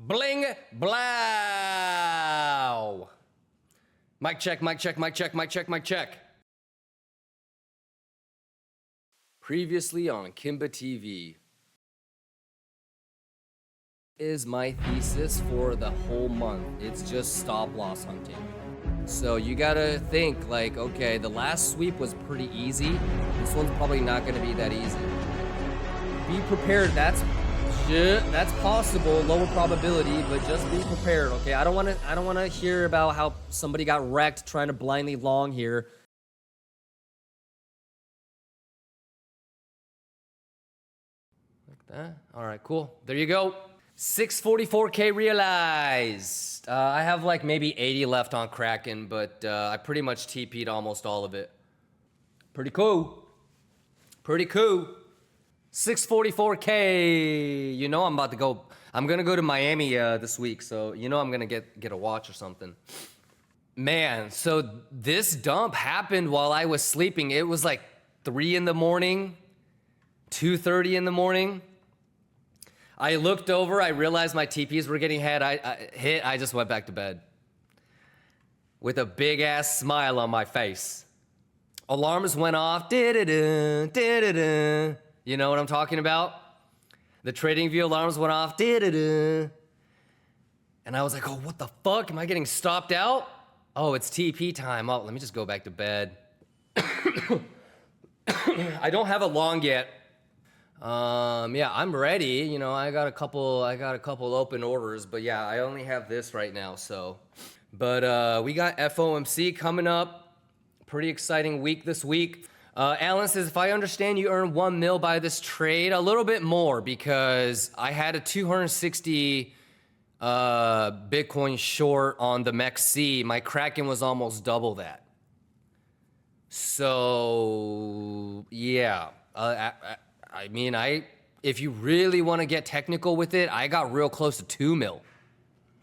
Bling, blow. Mic check, mic check, mic check, mic check, mic check. Previously on Kimba TV. Is my thesis for the whole month. It's just stop loss hunting. So you gotta think like, okay, the last sweep was pretty easy. This one's probably not gonna be that easy. Be prepared. That's possible, lower probability, but just be prepared, okay? I don't wanna hear about how somebody got wrecked trying to blindly long here. Like that. All right, cool. There you go. 644K realized. I have like maybe 80 left on Kraken, but I pretty much TP'd almost all of it. Pretty cool. Pretty cool. 644K. You know I'm about to go. I'm gonna go to Miami this week, so you know I'm gonna get a watch or something. Man, so this dump happened while I was sleeping. It was like 3 in the morning, 2:30 in the morning. I looked over, I realized my TPs were getting hit. I just went back to bed with a big ass smile on my face. Alarms went off. You know what I'm talking about? The trading view alarms went off. And I was like, oh, what the fuck? Am I getting stopped out? Oh, it's TP time. Oh, let me just go back to bed. I don't have a long yet. Yeah, I'm ready. You know, I got a couple open orders, but yeah, I only have this right now, so. But we got FOMC coming up. Pretty exciting week this week. Alan says, if I understand, you earned 1 mil by this trade, a little bit more because I had a 260 Bitcoin short on the MEXC. My Kraken was almost double that. So yeah, I mean, if you really want to get technical with it, I got real close to 2 mil.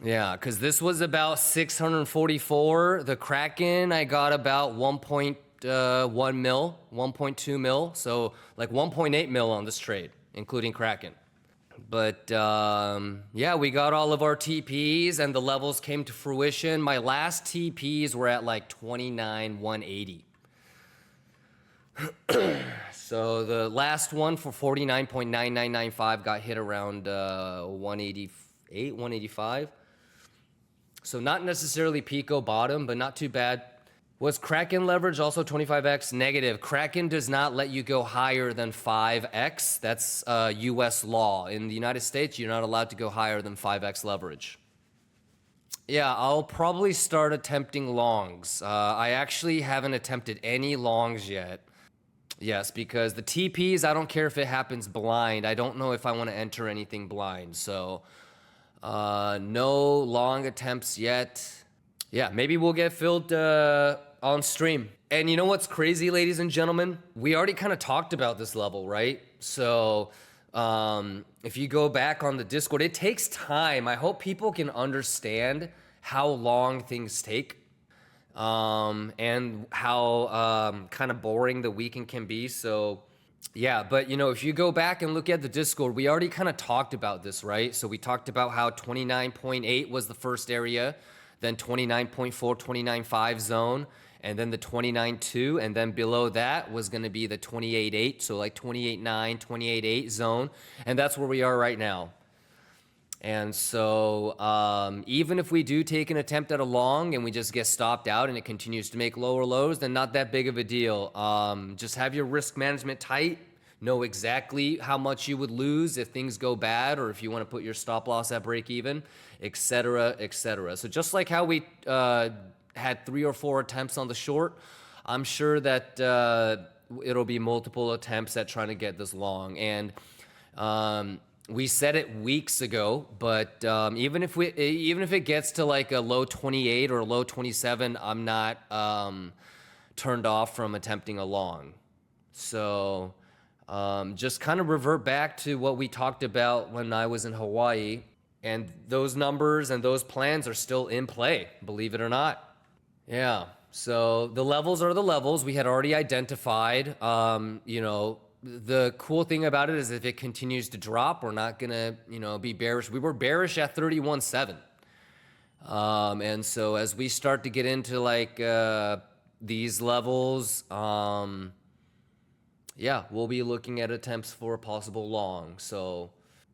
Yeah, because this was about 644. The Kraken, I got about 1.1 mil, 1.2 mil. So like 1.8 mil on this trade, including Kraken. But yeah, we got all of our TPs and the levels came to fruition. My last TPs were at like 29,180. So the last one for 49.9995 got hit around 188, 185. So not necessarily Pico bottom, but not too bad. Was Kraken leverage also 25x? Negative. Kraken does not let you go higher than 5x. That's US law. In the United States, you're not allowed to go higher than 5x leverage. Yeah, I'll probably start attempting longs. I actually haven't attempted any longs yet. Yes, because the TPs, I don't care if it happens blind. I don't know if I want to enter anything blind. So no long attempts yet. Yeah, maybe we'll get filled on stream. And you know what's crazy, ladies and gentlemen? We already kind of talked about this level, right? So if you go back on the Discord, it takes time. I hope people can understand how long things take. And how kind of boring the weekend can be. So yeah, but you know, if you go back and look at the Discord, we already kind of talked about this, right? So we talked about how 29.8 was the first area, then 29.4, 29.5 zone, and then the 29.2, and then below that was going to be the 28.8, so like 28.9, 28.8 zone, and that's where we are right now. And so even if we do take an attempt at a long and we just get stopped out and it continues to make lower lows, then not that big of a deal. Just have your risk management tight. Know exactly how much you would lose if things go bad or if you want to put your stop loss at break even, et cetera, et cetera. So just like how we had 3 or 4 attempts on the short, I'm sure that it'll be multiple attempts at trying to get this long. And we said it weeks ago, but even if it gets to like a low 28 or a low 27, I'm not turned off from attempting a long. So just kind of revert back to what we talked about when I was in Hawaii, and those numbers and those plans are still in play, believe it or not. Yeah. So the levels are the levels we had already identified. You know, the cool thing about it is if it continues to drop, we're not gonna, be bearish. We were bearish at 31.7. And so as we start to get into like these levels, yeah, we'll be looking at attempts for a possible long. So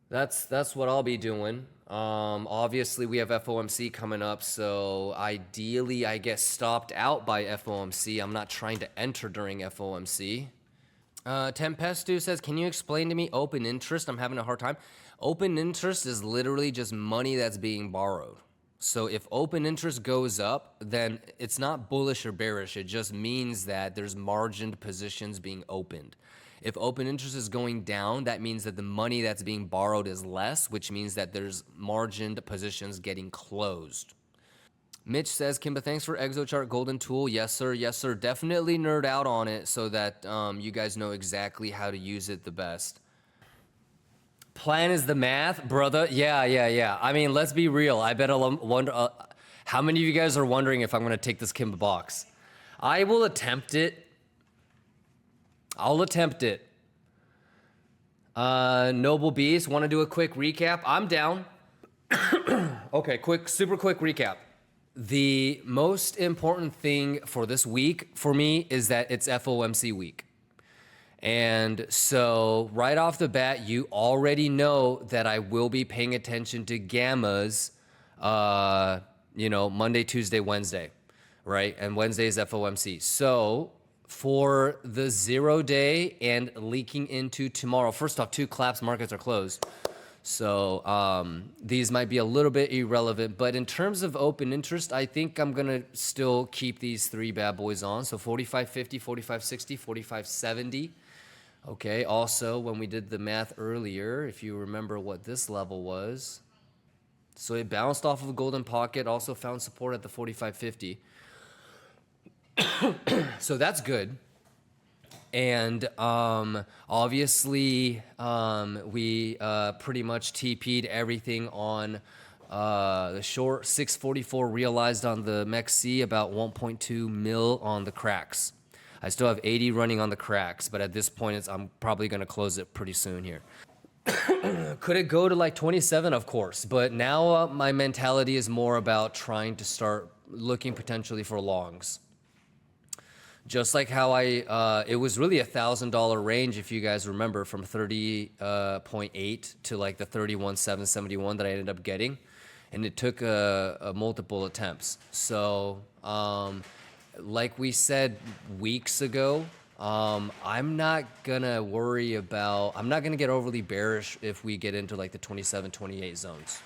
that's what I'll be doing. Obviously we have FOMC coming up, so ideally I get stopped out by FOMC. I'm not trying to enter during FOMC. Tempestu says, can you explain to me open interest? I'm having a hard time. Open interest is literally just money that's being borrowed. So if open interest goes up, then it's not bullish or bearish. It just means that there's margined positions being opened. If open interest is going down, that means that the money that's being borrowed is less, which means that there's margined positions getting closed. Mitch says, Kimba, thanks for ExoChart Golden Tool. Yes, sir. Yes, sir. Definitely nerd out on it so that you guys know exactly how to use it the best. Plan is the math, brother. Yeah. I mean, let's be real. I bet I'll wonder how many of you guys are wondering if I'm going to take this Kimba box. I will attempt it. I'll attempt it. Noble Beast, want to do a quick recap? I'm down. Okay, super quick recap. The most important thing for this week for me is that it's FOMC week. And so right off the bat, you already know that I will be paying attention to gammas, Monday, Tuesday, Wednesday, right? And Wednesday is FOMC. So for the 0 day and leaking into tomorrow, first off, 2 claps, markets are closed. So these might be a little bit irrelevant, but in terms of open interest, I think I'm gonna still keep these 3 bad boys on. So 45.50, 45.60, 45.70. Okay, also when we did the math earlier, if you remember what this level was, so it bounced off of a golden pocket, also found support at the 45.50. So that's good. And obviously we pretty much TP'd everything on the short 644 realized on the MEXC, about 1.2 mil on the cracks. I still have 80 running on the cracks, but at this point I'm probably going to close it pretty soon here. Could it go to like 27? Of course, but now my mentality is more about trying to start looking potentially for longs. Just like how it was really $1,000 range, if you guys remember, from 30.8 to like the 31,771 that I ended up getting, and it took multiple attempts. So, like we said weeks ago, I'm not gonna get overly bearish if we get into like the 27, 28 zones.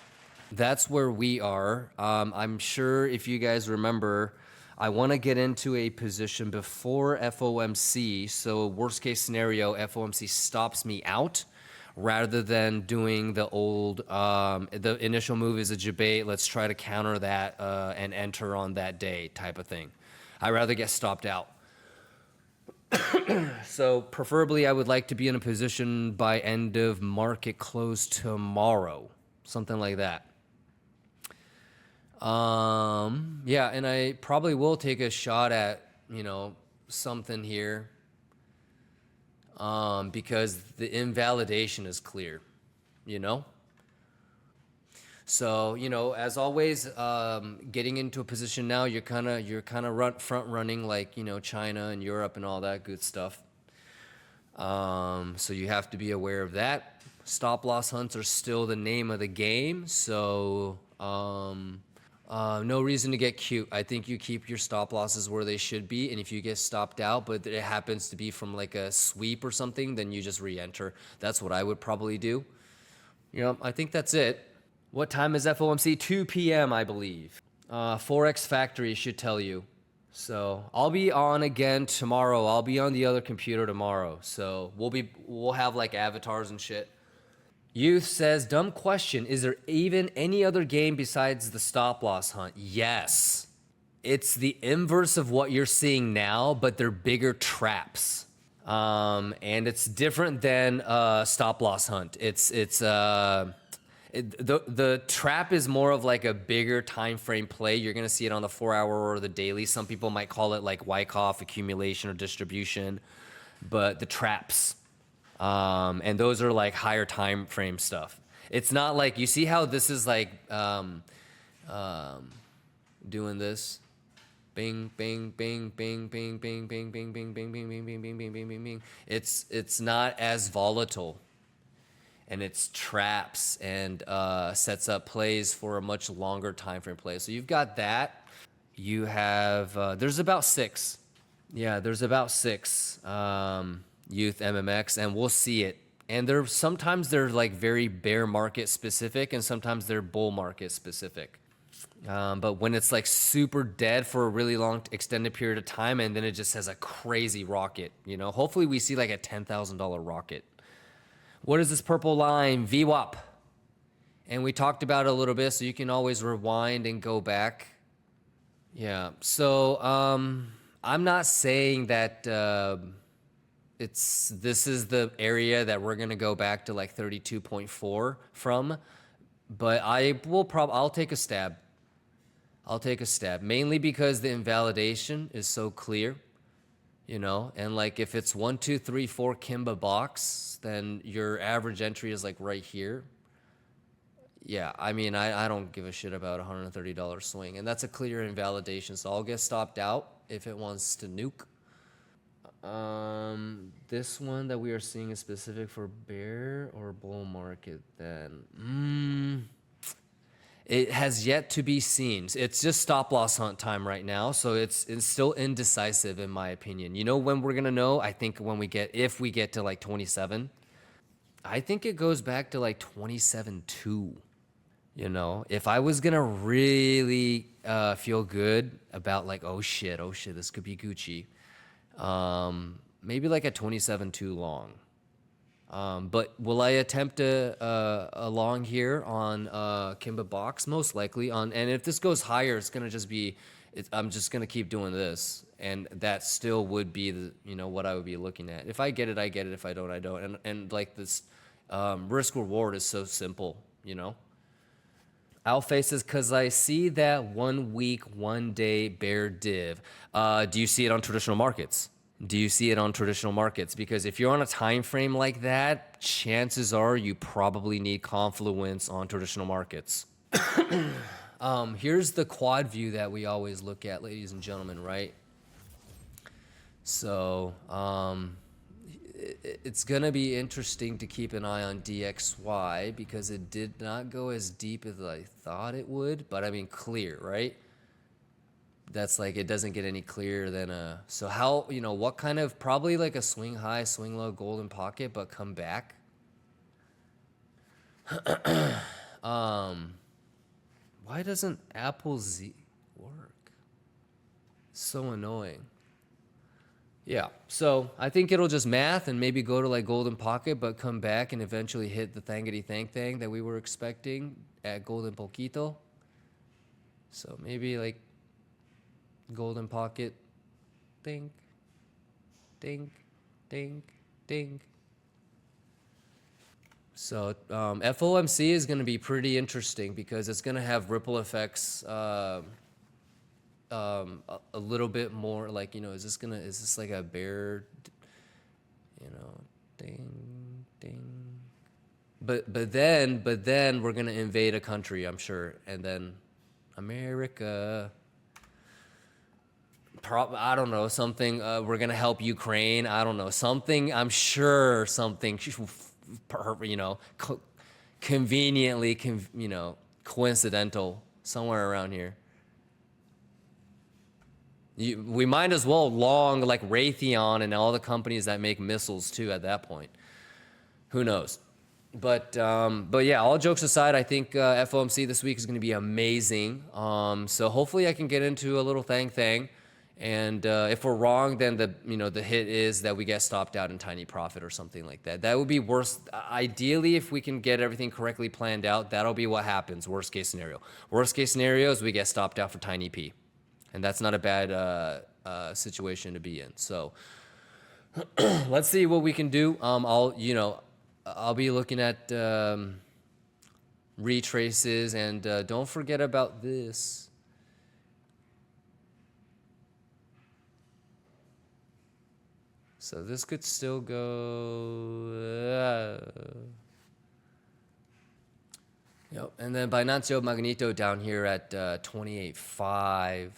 That's where we are. I'm sure if you guys remember, I want to get into a position before FOMC. So worst case scenario, FOMC stops me out rather than doing the old, the initial move is a debate. Let's try to counter that and enter on that day type of thing. I'd rather get stopped out. So preferably I would like to be in a position by end of market close tomorrow, something like that. Yeah, and I probably will take a shot at, something here, because the invalidation is clear, So, as always, getting into a position now, you're kind of front running like, China and Europe and all that good stuff. So you have to be aware of that. Stop loss hunts are still the name of the game. So, no reason to get cute. I think you keep your stop losses where they should be, and if you get stopped out, but it happens to be from like a sweep or something, then you just re-enter. That's what I would probably do. I think that's it. What time is FOMC? 2 p.m., I believe. Forex Factory should tell you. So I'll be on again tomorrow. I'll be on the other computer tomorrow. So we'll have like avatars and shit. Youth says, dumb question. Is there even any other game besides the stop loss hunt? Yes. It's the inverse of what you're seeing now, but they're bigger traps. And it's different than stop loss hunt. The trap is more of like a bigger time frame play. You're going to see it on the 4-hour or the daily. Some people might call it like Wyckoff accumulation or distribution, but the traps And those are like higher time frame stuff. It's not like, you see how this is like doing this, bing, bing, bing, bing, bing, bing, bing, bing, bing, bing, bing, bing, bing, bing, bing, bing, bing, bing. It's not as volatile, and it's traps and sets up plays for a much longer time frame play. So you've got that. You have there's about 6. Yeah, there's about 6 youth MMX, and we'll see it. And sometimes they're like very bear market specific, and sometimes they're bull market specific. But when it's like super dead for a really long extended period of time, and then it just has a crazy rocket, hopefully we see like a $10,000 rocket. What is this purple line? VWAP. And we talked about it a little bit, so you can always rewind and go back. Yeah, so I'm not saying that this is the area that we're gonna go back to like 32.4 from, but I'll take a stab. I'll take a stab, mainly because the invalidation is so clear, and like if it's 1, 2, 3, 4 Kimba box, then your average entry is like right here. Yeah, I mean, I don't give a shit about $130 swing, and that's a clear invalidation, so I'll get stopped out if it wants to nuke. This one that we are seeing is specific for bear or bull market then? It has yet to be seen. It's just stop loss hunt time right now, so it's still indecisive in my opinion. When we're gonna know? I think if we get to like 27. I think it goes back to like 27.2. If I was gonna really feel good about like, oh shit, this could be Gucci, maybe like a 27.2 long. But will I attempt a long here on Kimba box? Most likely. And if this goes higher, it's gonna just be, I'm just gonna keep doing this, and that still would be what I would be looking at. If I get it, I get it. If I don't, I don't. And like this risk reward is so simple. Alpha says, because I see that 1 week, 1 day bear div. Do you see it on traditional markets? Because if you're on a time frame like that, chances are you probably need confluence on traditional markets. Here's the quad view that we always look at, ladies and gentlemen, right? So it's gonna be interesting to keep an eye on DXY because it did not go as deep as I thought it would, but I mean clear, right? That's like, it doesn't get any clearer than so how, what kind of, probably like a swing high, swing low, golden pocket, but come back. Why doesn't Apple Z work? So annoying. Yeah, so I think it'll just math and maybe go to like golden pocket, but come back and eventually hit the thangity thang that we were expecting at golden poquito. So maybe like golden pocket, ding, ding, ding, ding. So FOMC is going to be pretty interesting because it's going to have ripple effects a little bit more like, is this like a bear, ding, ding. But then we're going to invade a country, I'm sure, and then America. I don't know, something, we're going to help Ukraine. I don't know, something, I'm sure something, conveniently, coincidental, somewhere around here. We might as well long like Raytheon and all the companies that make missiles too at that point. Who knows? But yeah, all jokes aside, I think FOMC this week is going to be amazing. So hopefully I can get into a little thang. And if we're wrong, then the hit is that we get stopped out in tiny profit or something like that. That would be worse. Ideally, if we can get everything correctly planned out, that'll be what happens. Worst case scenario. Worst case scenario is we get stopped out for tiny P, and that's not a bad situation to be in. So let's see what we can do. I'll be looking at retraces, and don't forget about this. So this could still go. Yep. And then Binancio Magneto down here at 28.5.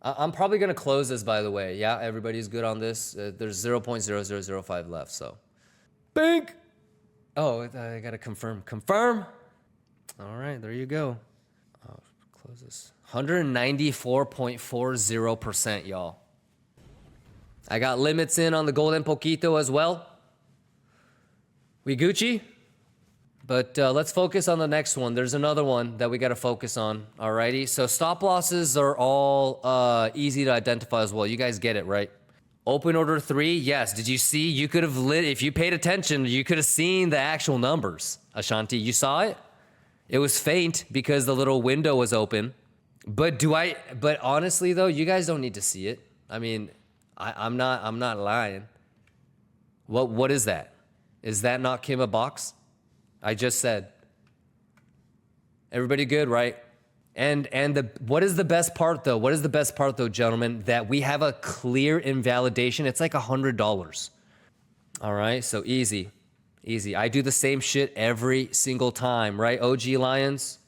I'm probably going to close this, by the way. Yeah, everybody's good on this. There's 0.0005 left, so. Bink! Oh, I got to confirm. Confirm! All right, there you go. Oh, close this. 194.40%, y'all. I got limits in on the Golden Poquito as well. We Gucci? But let's focus on the next one. There's another one that we got to focus on. Alrighty. So stop losses are all easy to identify as well. You guys get it, right? Open order 3. Yes. Did you see? You could have if you paid attention, you could have seen the actual numbers. Ashanti, you saw it? It was faint because the little window was open. But honestly though, you guys don't need to see it. I mean, I'm not lying. What is that? Is that not Kim a box? I just said. Everybody good, right? And what is the best part though? What is the best part though, gentlemen? That we have a clear invalidation. It's like $100. All right, so easy. Easy. I do the same shit every single time, right? OG Lions.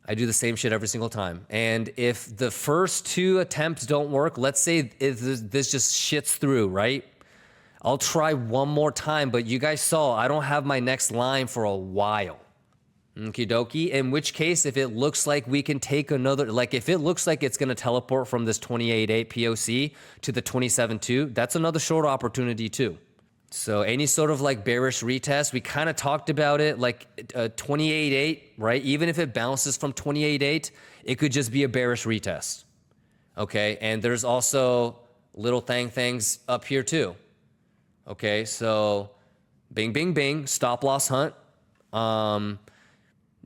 I do the same shit every single time. And if the first 2 attempts don't work, let's say this just shits through, right? I'll try one more time, but you guys saw I don't have my next line for a while. Okie dokie. In which case, if it looks like we can take another, like if it looks like it's going to teleport from this 28.8 POC to the 27.2, that's another short opportunity too. So any sort of like bearish retest, we kind of talked about it, like 28.8, right? Even if it bounces from 28.8, it could just be a bearish retest. Okay, and there's also little things up here too. Okay, so bing, bing, bing, stop loss hunt.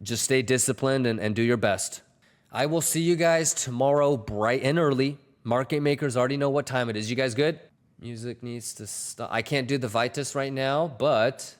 Just stay disciplined and do your best. I will see you guys tomorrow bright and early. Market makers already know what time it is. You guys good? Music needs to stop. I can't do the Vitus right now, but...